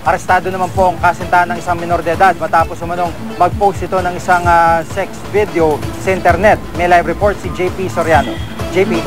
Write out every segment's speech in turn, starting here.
Arestado naman po ang kasintahan ng isang minor de edad matapos umanong mag-post ito ng isang sex video sa internet. May live report si JP Soriano. JP.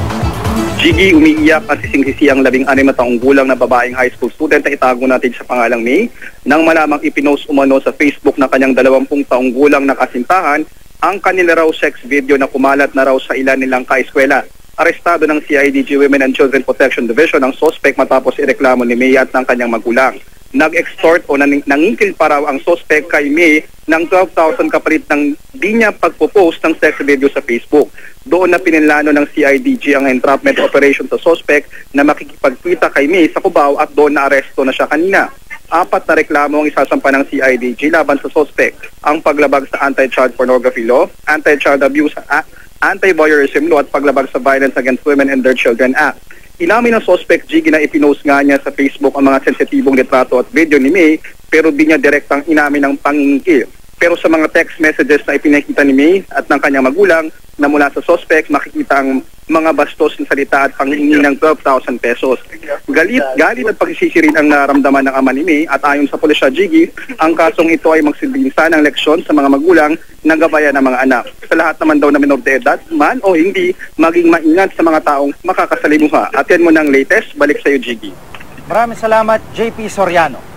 Gigi, umiiyak at sising-sisi ang 16 na taong gulang na babaeng high school student na itago natin sa pangalang May nang malamang ipinost umano sa Facebook na kanyang 20 taong gulang na kasintahan ang kanila raw sex video na kumalat na raw sa ilan nilang kaeskwela. Arestado ng CIDG Women and Children Protection Division ang suspect matapos ireklamo ni May at ng kanyang magulang. Nag-extort o nangingkil pa raw ang suspect kay May ng 12,000 kapalit ng di niya pagpo-post ng sex video sa Facebook. Doon na pinilano ng CIDG ang entrapment operation sa suspect na makikipagkita kay May sa Cubao at doon na aresto na siya kanina. 4 na reklamo ang isasampa ng CIDG laban sa suspect. Ang paglabag sa Anti-Child Pornography Law, Anti-Child Abuse Act, Anti-Voyeurism Law at paglabag sa Violence Against Women and Their Children Act. Inamin ng suspect Gigi na ipinost nga niya sa Facebook ang mga sensitibong litrato at video ni May pero di niya direktang inamin ng pangingkil. Pero sa mga text messages na ipinakita ni May at ng kanyang magulang na mula sa suspect makikita ang mga bastos na salita at panghihingi ng 12,000 pesos. Galit at pagsisisi rin ang naramdaman ng ama ni May at ayon sa pulisya Gigi, ang kasong ito ay magsilbing ng leksyon sa mga magulang na gabayan ng mga anak. Sa lahat naman daw na minor de edad, man o hindi, maging maingat sa mga taong makakasalimuha. At yan mo ng latest, balik sa iyo Gigi. Maraming salamat JP Soriano.